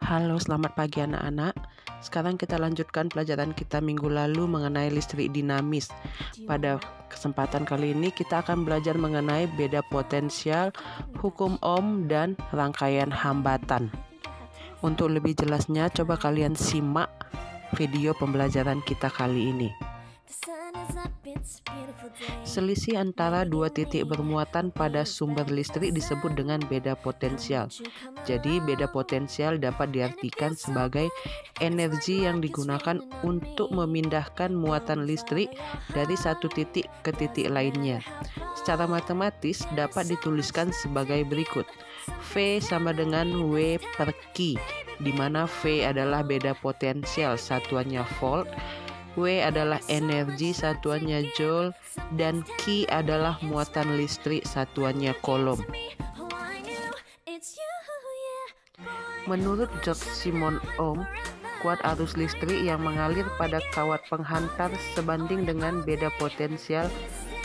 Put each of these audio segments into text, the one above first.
Halo, selamat pagi anak-anak. Sekarang kita lanjutkan pelajaran kita minggu lalu mengenai listrik dinamis. Pada kesempatan kali ini kita akan belajar mengenai beda potensial, hukum Ohm, dan rangkaian hambatan. Untuk lebih jelasnya, coba kalian simak video pembelajaran kita kali ini. Selisih antara dua titik bermuatan pada sumber listrik disebut dengan beda potensial. Jadi, beda potensial dapat diartikan sebagai energi yang digunakan untuk memindahkan muatan listrik dari satu titik ke titik lainnya. Secara matematis dapat dituliskan sebagai berikut. V sama dengan W per Q, di mana V adalah beda potensial, satuannya volt, W adalah energi, satuannya joule, dan Q adalah muatan listrik, satuannya coulomb. Menurut George Simon Ohm, kuat arus listrik yang mengalir pada kawat penghantar sebanding dengan beda potensial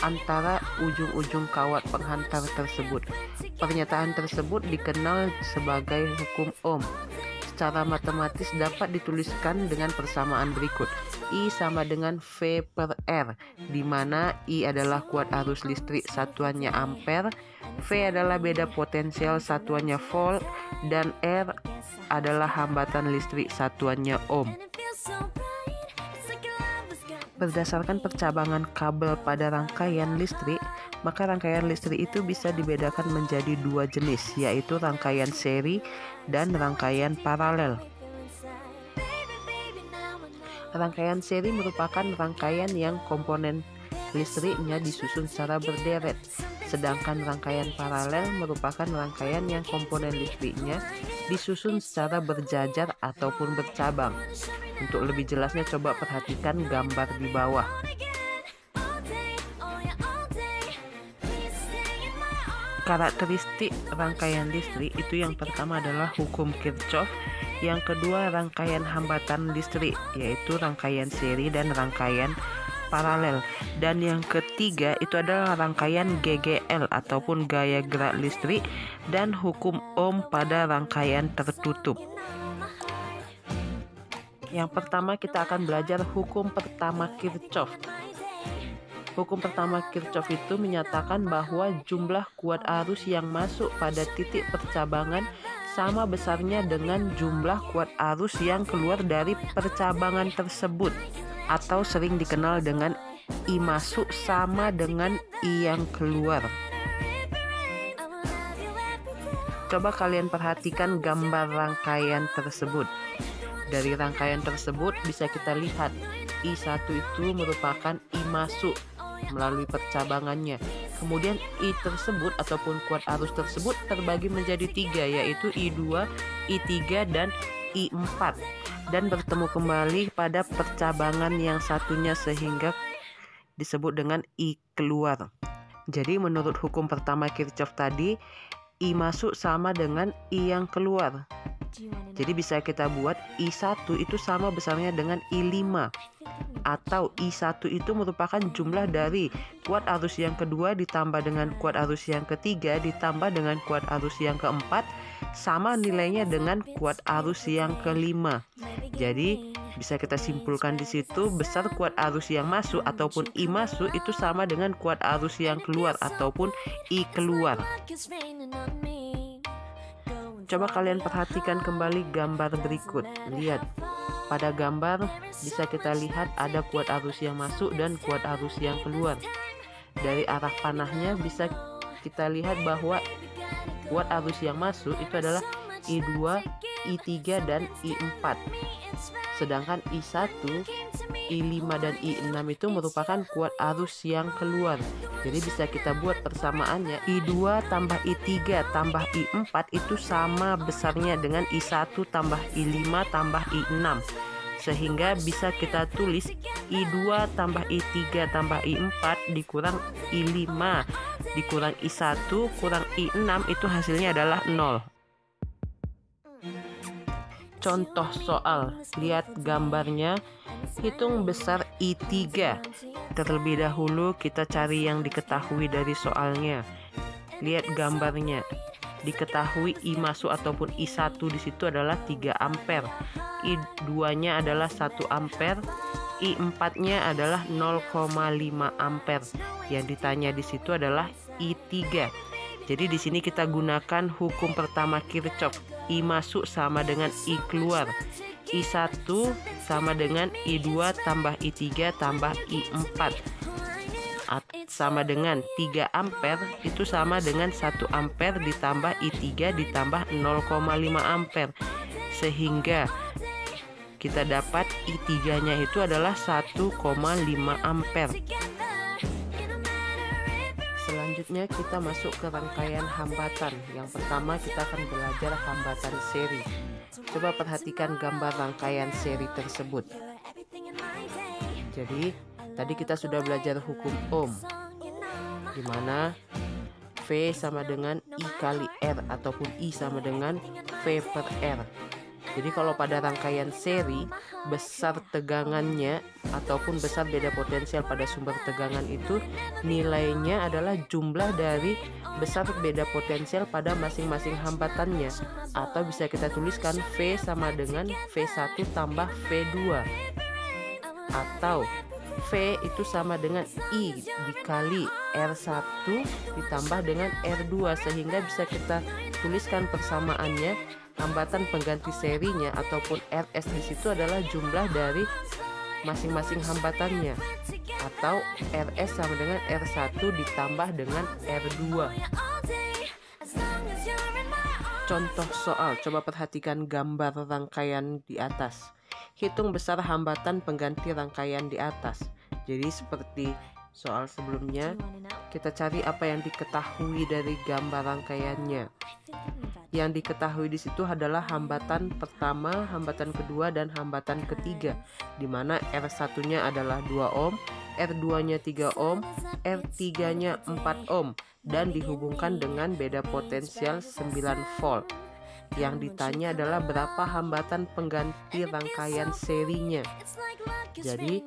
antara ujung-ujung kawat penghantar tersebut. Pernyataan tersebut dikenal sebagai hukum Ohm. Secara matematis dapat dituliskan dengan persamaan berikut. I sama dengan V per R, di mana I adalah kuat arus listrik, satuannya ampere, V adalah beda potensial, satuannya volt, dan R adalah hambatan listrik, satuannya ohm. Berdasarkan percabangan kabel pada rangkaian listrik, maka rangkaian listrik itu bisa dibedakan menjadi dua jenis, yaitu rangkaian seri dan rangkaian paralel. Rangkaian seri merupakan rangkaian yang komponen listriknya disusun secara berderet, sedangkan rangkaian paralel merupakan rangkaian yang komponen listriknya disusun secara berjajar ataupun bercabang. Untuk lebih jelasnya coba perhatikan gambar di bawah. Karakteristik rangkaian listrik itu yang pertama adalah hukum Kirchhoff, yang kedua rangkaian hambatan listrik yaitu rangkaian seri dan rangkaian paralel, dan yang ketiga itu adalah rangkaian GGL ataupun gaya gerak listrik dan hukum Ohm pada rangkaian tertutup. Yang pertama kita akan belajar hukum pertama Kirchhoff. Hukum pertama Kirchhoff itu menyatakan bahwa jumlah kuat arus yang masuk pada titik percabangan sama besarnya dengan jumlah kuat arus yang keluar dari percabangan tersebut, atau sering dikenal dengan I masuk sama dengan I yang keluar. Coba kalian perhatikan gambar rangkaian tersebut. Dari rangkaian tersebut bisa kita lihat I1 itu merupakan I masuk melalui percabangannya. Kemudian I tersebut ataupun kuat arus tersebut terbagi menjadi 3, yaitu I2, I3, dan I4, dan bertemu kembali pada percabangan yang satunya sehingga disebut dengan I keluar. Jadi menurut hukum pertama Kirchhoff tadi, I masuk sama dengan I yang keluar. Jadi bisa kita buat I1 itu sama besarnya dengan I5, atau I1 itu merupakan jumlah dari kuat arus yang kedua ditambah dengan kuat arus yang ketiga ditambah dengan kuat arus yang keempat sama nilainya dengan kuat arus yang kelima. Jadi bisa kita simpulkan di situ besar kuat arus yang masuk ataupun I masuk itu sama dengan kuat arus yang keluar ataupun I keluar. Coba kalian perhatikan kembali gambar berikut. Lihat, pada gambar bisa kita lihat ada kuat arus yang masuk dan kuat arus yang keluar. Dari arah panahnya bisa kita lihat bahwa kuat arus yang masuk itu adalah I2, I3, dan I4. Sedangkan I1, I5, dan I6 itu merupakan kuat arus yang keluar. Jadi bisa kita buat persamaannya I2 tambah I3 tambah I4 itu sama besarnya dengan I1 tambah I5 tambah I6. Sehingga bisa kita tulis I2 tambah I3 tambah I4 dikurang I5 dikurang I1 kurang I6 itu hasilnya adalah 0. Contoh soal, lihat gambarnya, hitung besar I3. Terlebih dahulu kita cari yang diketahui dari soalnya. Lihat gambarnya. diketahui I masuk ataupun I1 di situ adalah 3 ampere, I2-nya adalah 1 ampere, I4-nya adalah 0,5 ampere. Yang ditanya di situ adalah I3. Jadi di sini kita gunakan hukum pertama Kirchhoff. I masuk sama dengan I keluar. I1 sama dengan I2 tambah I3 tambah I4. Sama dengan 3 ampere itu sama dengan 1 ampere ditambah I3 ditambah 0,5 ampere. Sehingga kita dapat I3-nya itu adalah 1,5 ampere. Selanjutnya kita masuk ke rangkaian hambatan. Yang pertama kita akan belajar hambatan seri. Coba perhatikan gambar rangkaian seri tersebut. Jadi tadi kita sudah belajar hukum Ohm, di mana V sama dengan I kali R ataupun I sama dengan V per R. Jadi kalau pada rangkaian seri, besar tegangannya ataupun besar beda potensial pada sumber tegangan itu nilainya adalah jumlah dari besar beda potensial pada masing-masing hambatannya. Atau bisa kita tuliskan V sama dengan V1 tambah V2. Atau V itu sama dengan I dikali R1 ditambah dengan R2, sehingga bisa kita tuliskan persamaannya. Hambatan pengganti serinya ataupun RS di situ adalah jumlah dari masing-masing hambatannya, atau RS sama dengan R1 ditambah dengan R2. Contoh soal, coba perhatikan gambar rangkaian di atas. Hitung besar hambatan pengganti rangkaian di atas. Jadi seperti soal sebelumnya, kita cari apa yang diketahui dari gambar rangkaiannya. Yang diketahui di situ adalah hambatan pertama, hambatan kedua, dan hambatan ketiga, di mana R1-nya adalah 2 ohm, R2-nya 3 ohm, R3-nya 4 ohm, dan dihubungkan dengan beda potensial 9 volt. Yang ditanya adalah berapa hambatan pengganti rangkaian serinya. Jadi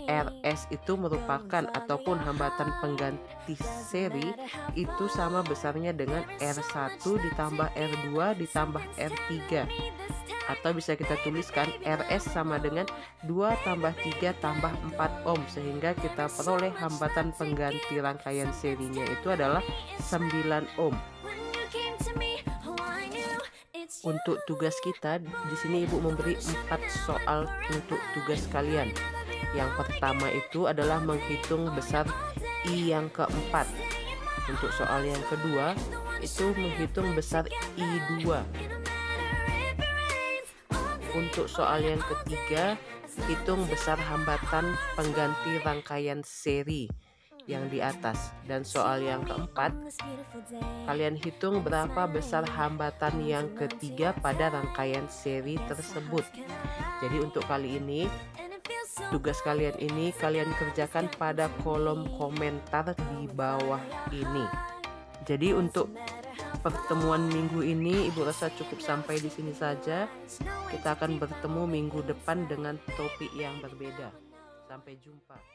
RS itu merupakan ataupun hambatan pengganti seri itu sama besarnya dengan R1 ditambah R2 ditambah R3. Atau bisa kita tuliskan RS sama dengan 2 tambah 3 tambah 4 ohm, sehingga kita peroleh hambatan pengganti rangkaian serinya itu adalah 9 ohm. Untuk tugas kita di sini Ibu memberi 4 soal untuk tugas kalian. Yang pertama itu adalah menghitung besar I yang keempat. Untuk soal yang kedua itu menghitung besar I2. Untuk soal yang ketiga, hitung besar hambatan pengganti rangkaian seri yang di atas. Dan soal yang keempat, kalian hitung berapa besar hambatan yang ketiga pada rangkaian seri tersebut. Jadi untuk kali ini, tugas kalian ini kalian kerjakan pada kolom komentar di bawah ini. Jadi untuk pertemuan minggu ini Ibu rasa cukup sampai di sini saja. Kita akan bertemu minggu depan dengan topik yang berbeda. Sampai jumpa.